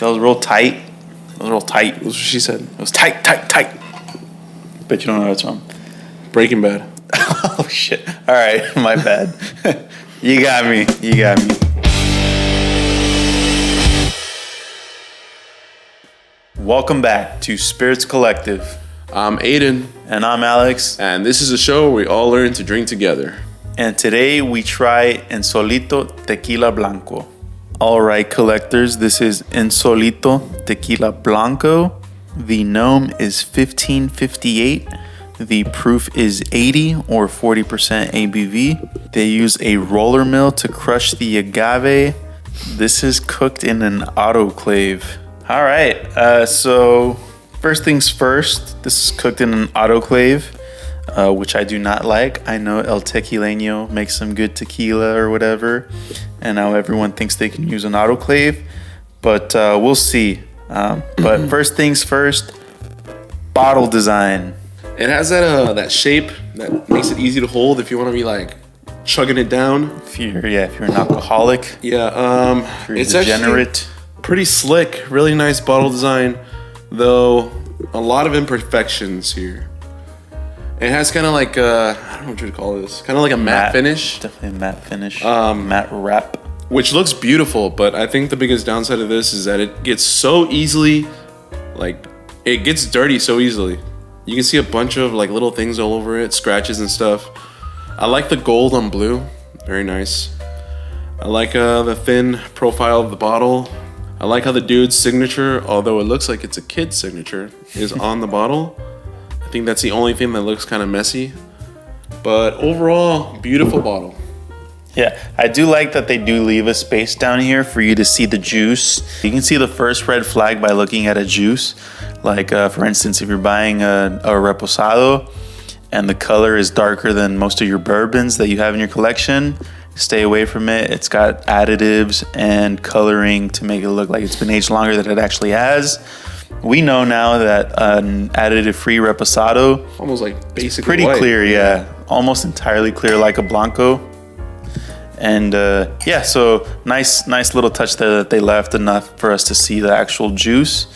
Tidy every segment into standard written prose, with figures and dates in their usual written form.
That was real tight. It was real tight. That's what she said. It was tight. Bet you don't know what it's from. Breaking Bad. Oh, shit. All right. My bad. You got me. Welcome back to Spirits Collective. I'm Adan. And I'm Alex. And this is a show where we all learn to drink together. And today we try Insolito Tequila Blanco. All right, collectors, this is Insolito Tequila Blanco. The gnome is 1558. The proof is 80 or 40% ABV. They use a roller mill to crush the agave. This is cooked in an autoclave. All right, so first things first, this is cooked in an autoclave. Which I do not like. I know El Tequileño makes some good tequila or whatever, and now everyone thinks they can use an autoclave, but we'll see. But first things first, bottle design. It has that shape that makes it easy to hold if you want to be like chugging it down. If you're an alcoholic. Yeah, if you're it's degenerate. Pretty slick, really nice bottle design, though a lot of imperfections here. It has kind of like I don't know what you'd call this. Kind of like a matte finish. Definitely a matte finish. Matte wrap. Which looks beautiful, but I think the biggest downside of this is that it gets so easily, like, it gets dirty so easily. You can see a bunch of like little things all over it, scratches and stuff. I like the gold on blue. Very nice. I like the thin profile of the bottle. I like how the dude's signature, although it looks like it's a kid's signature, is on the bottle. I think that's the only thing that looks kind of messy. But overall, beautiful bottle. Yeah, I do like that they do leave a space down here for you to see the juice. You can see the first red flag by looking at a juice. Like, for instance, if you're buying a reposado and the color is darker than most of your bourbons that you have in your collection, stay away from it. It's got additives and coloring to make it look like it's been aged longer than it actually has. We know now that an additive-free reposado, almost like basically pretty white. Clear, yeah, almost entirely clear like a Blanco. And yeah, so nice little touch there that they left, enough for us to see the actual juice.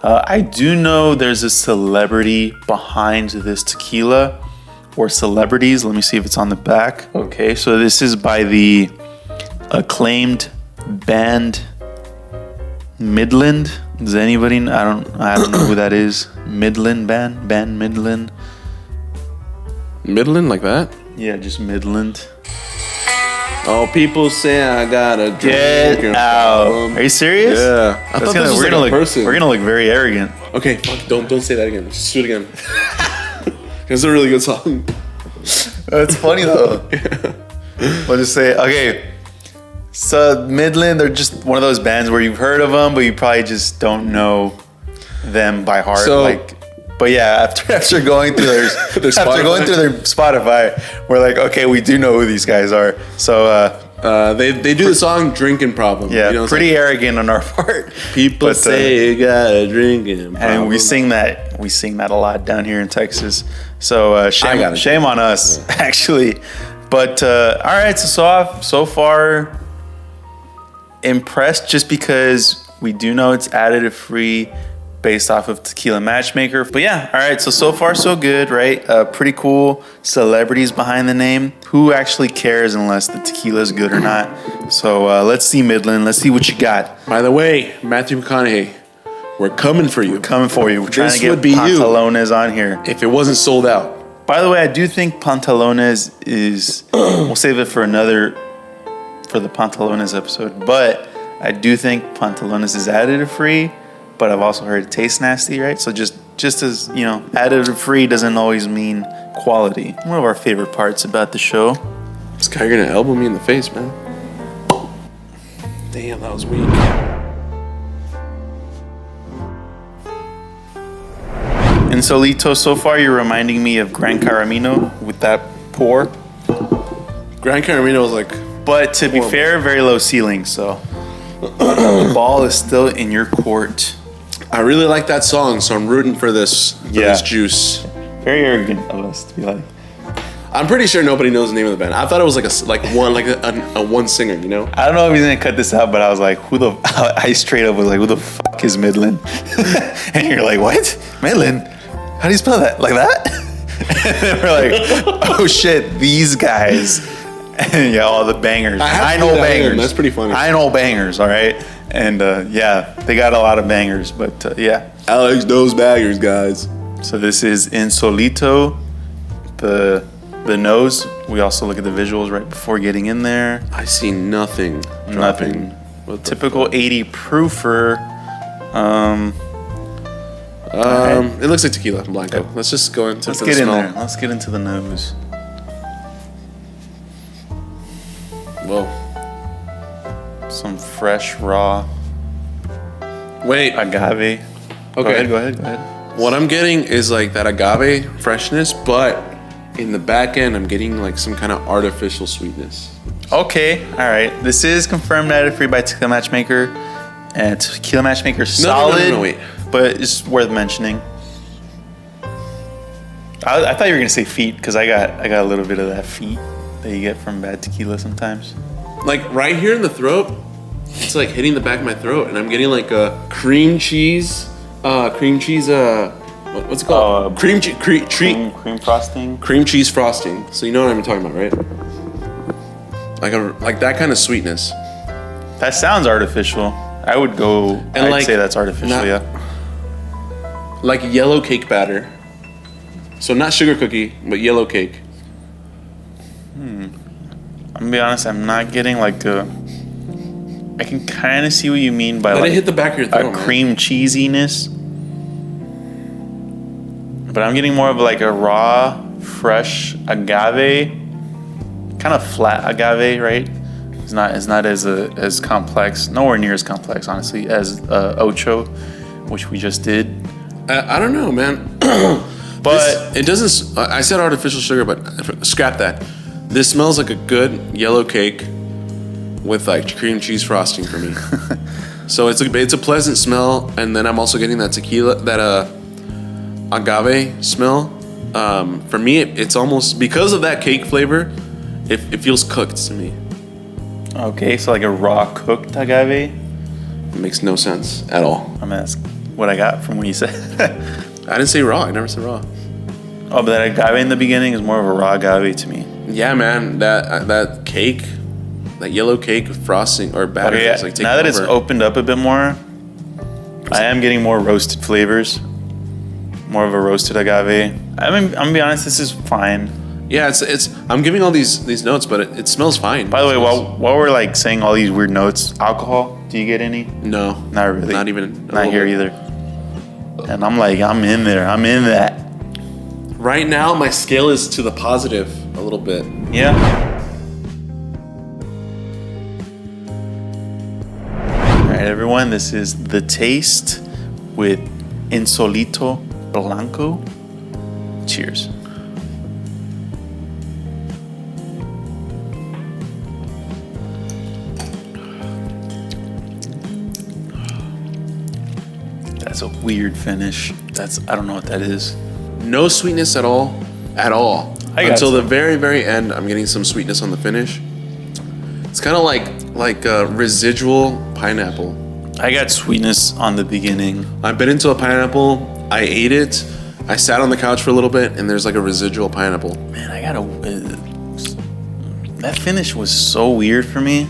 I do know there's a celebrity behind this tequila, or celebrities. Let me see if it's on the back. Okay, so this is by the acclaimed band Midland. Does anybody? I don't know who that is. Midland band Midland. Midland like that? Yeah, just Midland. Oh, people say I gotta drink. Get out! Are you serious? Yeah, I thought this was like a person. We're gonna look very arrogant. Okay, fuck, don't say that again. Just do it again. It's a really good song. That's funny though. We'll just say okay. So Midland, they're just one of those bands where you've heard of them, but you probably just don't know them by heart. So, but yeah, after going through their Spotify, we're like, okay, we do know who these guys are. So they do the song "Drinking Problem." Yeah, you know, pretty arrogant on our part. People say you got a drinking problem, and we sing that a lot down here in Texas. So shame on us, actually. But all right, so far. Impressed just because we do know it's additive free based off of Tequila Matchmaker. But yeah, all right, so far so good, right? Pretty cool celebrities behind the name. Who actually cares unless the tequila is good or not? So let's see, Midland. Let's see what you got. By the way, Matthew McConaughey, we're coming for you. We're trying to get Pantalones on here. If it wasn't sold out. By the way, I do think Pantalones is... we'll save it for the Pantalones episode, but I do think Pantalones is additive free, but I've also heard it tastes nasty, right? So just as, you know, additive free doesn't always mean quality. One of our favorite parts about the show. This guy gonna elbow me in the face, man. Damn, that was weak. Insolito, so far you're reminding me of Gran Caramino with that pour. Gran Caramino was like... But to be fair, very low ceiling, so the ball is still in your court. I really like that song, so I'm rooting for this juice. Very arrogant of us to be like, I'm pretty sure nobody knows the name of the band. I thought it was like a one singer, you know? I don't know if he's gonna cut this out, but I was like, I straight up was like, who the fuck is Midland? And you're like, what? Midland? How do you spell that? Like that? And then we're like, oh shit, these guys. And yeah, all the bangers. I know bangers. That's pretty funny. I know bangers, all right? And yeah, they got a lot of bangers, but yeah. Alex knows bangers, guys. So this is Insolito, the nose. We also look at the visuals right before getting in there. I see nothing. Nothing. Typical 80 proofer. It looks like tequila Blanco. Okay. Let's just go into Let's the get in smell. there. Let's get into the nose. Whoa. Some fresh, raw Wait. agave. Okay. Go ahead. What I'm getting is like that agave freshness, but in the back end, I'm getting like some kind of artificial sweetness. Okay, all right. This is confirmed added free by Tequila Matchmaker. And Tequila Matchmaker solid, No, wait. but it's worth mentioning. I thought you were gonna say feet because I got a little bit of that feet that you get from bad tequila sometimes. Like right here in the throat, it's like hitting the back of my throat, and I'm getting like a cream cheese. What's it called? Cream Frosting. cream cheese frosting. So you know what I'm talking about, right? Like that kind of sweetness. That sounds artificial. I would go. And I'd like, say that's artificial. not- Yeah. Like yellow cake batter. So not sugar cookie, but yellow cake. I'm gonna be honest. I'm not getting like a. I can kind of see what you mean by Let like it hit the back of your a throat, man. cream cheesiness. But I'm getting more of like a raw, fresh agave, kind of flat agave, right? It's not as complex, nowhere near as complex, honestly, as Ocho, which we just did. I don't know, man. But it doesn't. I said artificial sugar, but scrap that. This smells like a good yellow cake with like cream cheese frosting for me. So it's a pleasant smell, and then I'm also getting that tequila, that agave smell. For me, it's almost because of that cake flavor. It feels cooked to me. okay, so like a raw cooked agave. It makes no sense at all. I'm gonna ask what I got from what you said. I didn't say raw. I never said raw. Oh, but that agave in the beginning is more of a raw agave to me. Yeah, man. That cake, that yellow cake with frosting or batter. Okay, is like taking now that it's over. opened up a bit more, I am getting more roasted flavors. More of a roasted agave. I'm gonna be honest, this is fine. Yeah, it's. I'm giving all these notes, but it smells fine. By the way, It smells- while we're like saying all these weird notes, alcohol, do you get any? no, Not really. not even. Not here either. And I'm like, I'm in there. I'm in that. Right now, my scale is to the positive a little bit. Yeah. All right, everyone. This is The Taste with Insolito Blanco. Cheers. That's a weird finish. I don't know what that is. No sweetness at all, I got until the some. very end. I'm getting some sweetness on the finish. It's kind of like residual pineapple. I got sweetness on the beginning. I bit into a pineapple. I ate it. I sat on the couch for a little bit, and there's like a residual pineapple. Man, that finish was so weird for me.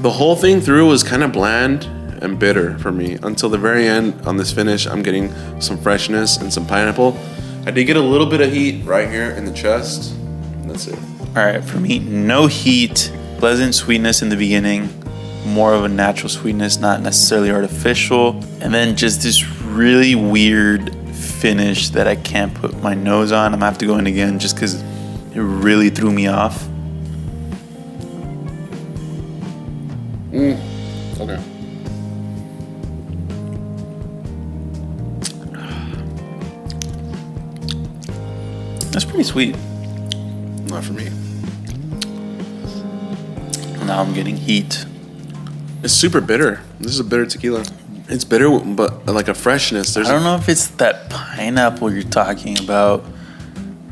The whole thing through was kind of bland and bitter for me until the very end. On this finish, I'm getting some freshness and some pineapple. I did get a little bit of heat right here in the chest. That's it. All right, for me, no heat, pleasant sweetness in the beginning, more of a natural sweetness, not necessarily artificial, and then just this really weird finish that I can't put my nose on. I'm gonna have to go in again just because it really threw me off. Okay. That's pretty sweet. Not for me. Now I'm getting heat. It's super bitter. This is a bitter tequila. It's bitter, but like a freshness. I don't know if it's that pineapple you're talking about,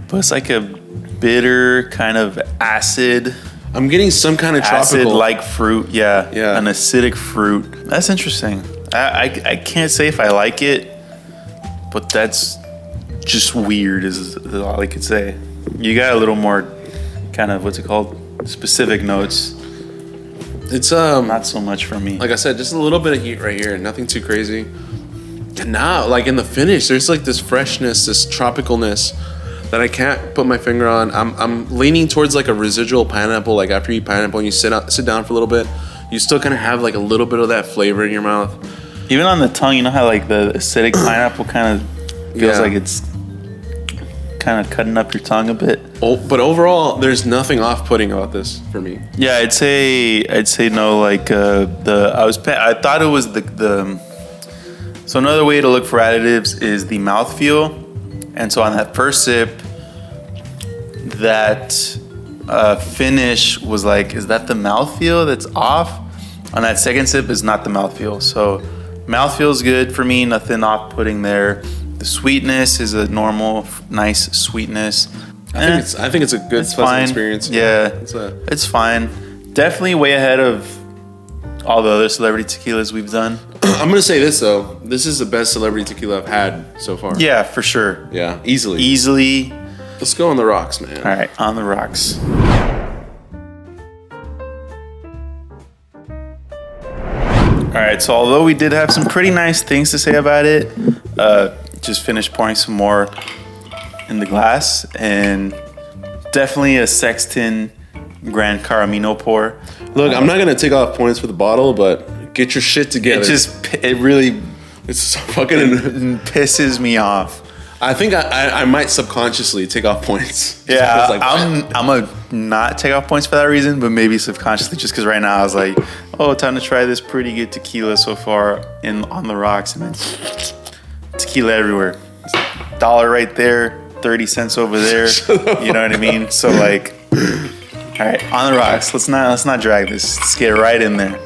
but it's like a bitter, kind of acid. I'm getting some kind of tropical. Acid-like fruit, yeah. Yeah. An acidic fruit. That's interesting. I can't say if I like it, but that's just weird is all I could say. You got a little more kind of, what's it called? Specific notes. It's Not so much for me. like I said, just a little bit of heat right here, nothing too crazy. And now, like in the finish, there's like this freshness, this tropicalness that I can't put my finger on. I'm leaning towards like a residual pineapple. Like after you eat pineapple and you sit down for a little bit, you still kind of have like a little bit of that flavor in your mouth. Even on the tongue, you know how like the acidic pineapple kind of feels like it's kind of cutting up your tongue a bit. Oh, but overall, there's nothing off-putting about this for me. Yeah, I'd say no. Like I thought it was the. So another way to look for additives is the mouthfeel, and so on that first sip, that finish was like, is that the mouthfeel that's off? On that second sip is not the mouthfeel. So mouthfeel's good for me. Nothing off-putting there. The sweetness is a normal, nice sweetness. I think it's a good, pleasant experience. Yeah, it's fine. Definitely way ahead of all the other celebrity tequilas we've done. I'm gonna say this though. This is the best celebrity tequila I've had so far. Yeah, for sure. Yeah, easily. Easily. Let's go on the rocks, man. All right, on the rocks. All right, so although we did have some pretty nice things to say about it, just finished pouring some more in the glass, and definitely a Sexton Gran Caramino pour. Look, I'm not gonna take off points for the bottle, but get your shit together. It really it's fucking. pisses me off. I think I might subconsciously take off points. Yeah, like, I'm gonna not take off points for that reason, but maybe subconsciously, just because right now I was like, oh, time to try this pretty good tequila so far on the rocks, and then tequila everywhere. $1 right there, 30 cents over there. You know what I mean? So like, all right, on the rocks. Let's not drag this. Let's get right in there.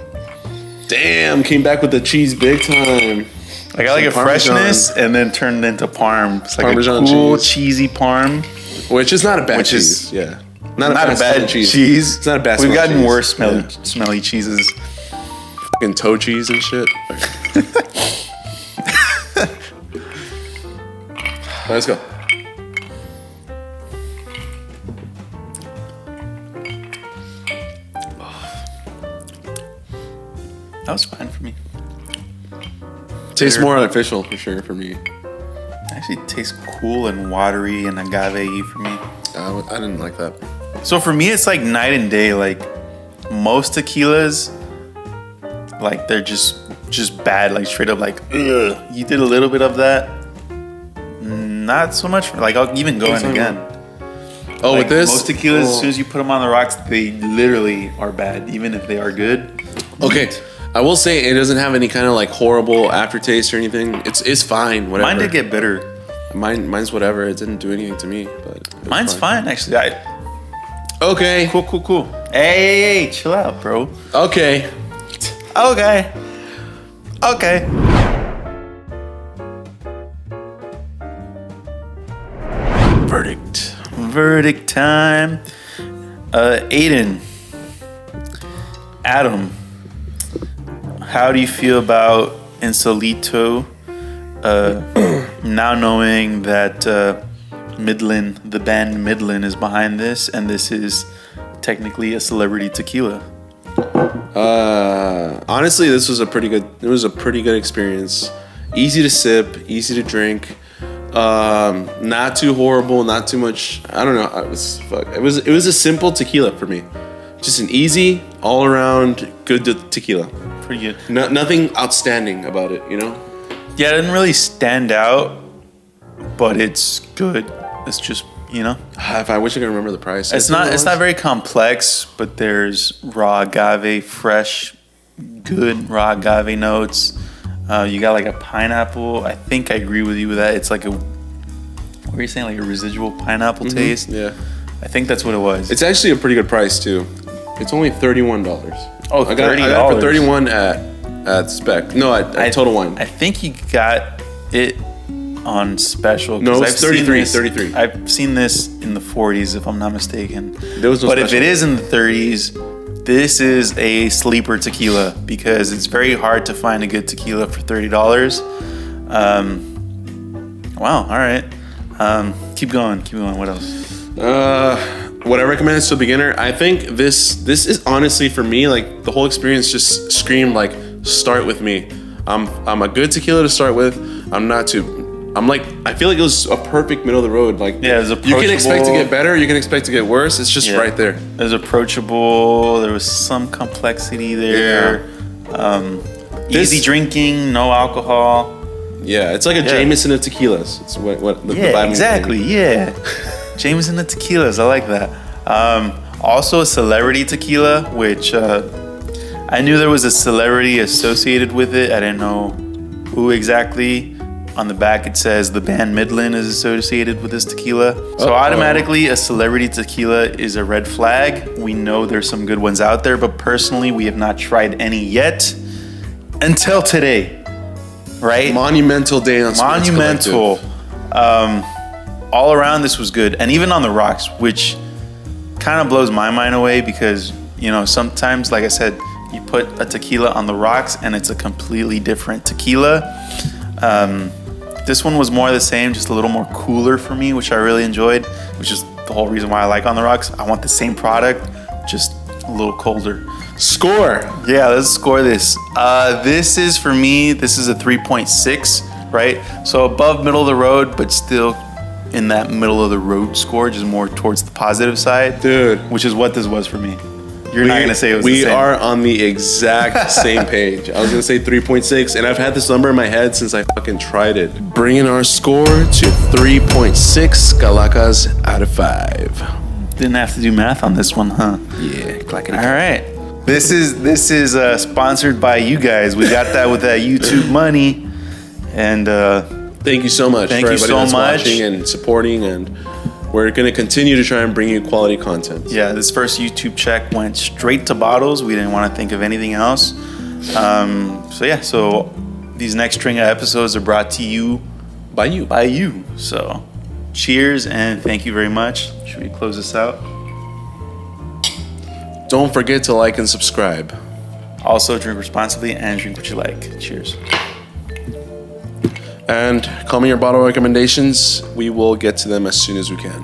Damn, came back with the cheese big time. I got like a Parmesan. Freshness and then turned into parm. It's like Parmesan a cool cheesy parm, which is not a bad cheese. Yeah, not a bad cheese. It's not a bad. We've gotten cheese. worse smelly cheeses. Fucking toe cheese and shit. Let's go. That was fine for me. Tastes more artificial for sure for me. Actually, it tastes cool and watery and agave for me. I didn't like that. So for me, it's like night and day. Like most tequilas, like they're just bad. Like straight up, like ugh. You did a little bit of that. Not so much. Like I'll even go in again. Oh, like, with this? Most tequilas, as soon as you put them on the rocks, they literally are bad, even if they are good. Okay. I will say it doesn't have any kind of like horrible aftertaste or anything. It's fine, whatever. Mine did get bitter. Mine's whatever. It didn't do anything to me, but mine's fine actually. Okay. Cool. Hey, chill out, bro. Okay. Verdict time. Adam, how do you feel about Insolito? Now knowing that the band Midland is behind this, and this is technically a celebrity tequila. Honestly, this was a pretty good experience. Easy to sip, easy to drink. Not too horrible, not too much. I don't know. It was a simple tequila for me. Just an easy, all around good tequila. Pretty good. Nothing outstanding about it, you know? Yeah, it didn't really stand out, but it's good. It's just, you know. If I wish I could remember the price. It's not very complex, but there's raw agave, fresh, good raw agave notes. You got like a pineapple. I think I agree with you with that. It's like what were you saying? Like a residual pineapple taste? Yeah. I think that's what it was. It's actually a pretty good price too. It's only $31. Oh, I got it for $31 at Spec. No, at Total Wine. I think you got it on special. 'Cause No, it's I've seen 33, this- 33. I've seen this in the 40s, if I'm not mistaken. There was no but if special. it is in the 30s, this is a sleeper tequila because it's very hard to find a good tequila for $30. Wow, all right. Keep going. What else? What I recommend to a beginner, I think this is honestly for me, like the whole experience just screamed like start with me. I'm a good tequila to start with. I feel like it was a perfect middle of the road. Like Yeah, it's you can expect to approachable. get better, you can expect to get worse. It's just Yeah. right there. It was approachable. There was some complexity there. This- Easy drinking, no alcohol. Yeah, it's like a Jameson of tequilas. It's what the vibe Yeah, I'm exactly. getting. Yeah. Jameson the tequilas. I like that. Also a celebrity tequila, which I knew there was a celebrity associated with it. I didn't know who exactly. On the back it says the band Midland is associated with this tequila. So automatically a celebrity tequila is a red flag. We know there's some good ones out there, but personally we have not tried any yet until today. Right? Monumental day on Spirits Monumental. Collective. All around this was good. And even on the rocks, which kind of blows my mind away because, sometimes, like I said, you put a tequila on the rocks and it's a completely different tequila. This one was more the same, just a little more cooler for me, which I really enjoyed, which is the whole reason why I like On the Rocks. I want the same product, just a little colder. Score. Yeah, let's score this. This is, for me, this is a 3.6, right? So above middle of the road, but still in that middle of the road score, just more towards the positive side. Dude. Which is what this was for me. You're not going to say it was the We same. are on the exact same page. I was going to say 3.6, and I've had this number in my head since I fucking tried it. Bringing our score to 3.6 Calacas out of 5. Didn't have to do math on this one, huh? Yeah, clackety. All right. This is sponsored by you guys. We got that with that YouTube money. And Thank you so much Thank for you everybody so that's much. watching and supporting, and we're going to continue to try and bring you quality content. yeah, this first YouTube check went straight to bottles. We didn't want to think of anything else. So these next string of episodes are brought to you By you. by you. So cheers and thank you very much. Should we close this out? Don't forget to like and subscribe. Also, drink responsibly and drink what you like. Cheers. And call me your bottle recommendations. We will get to them as soon as we can.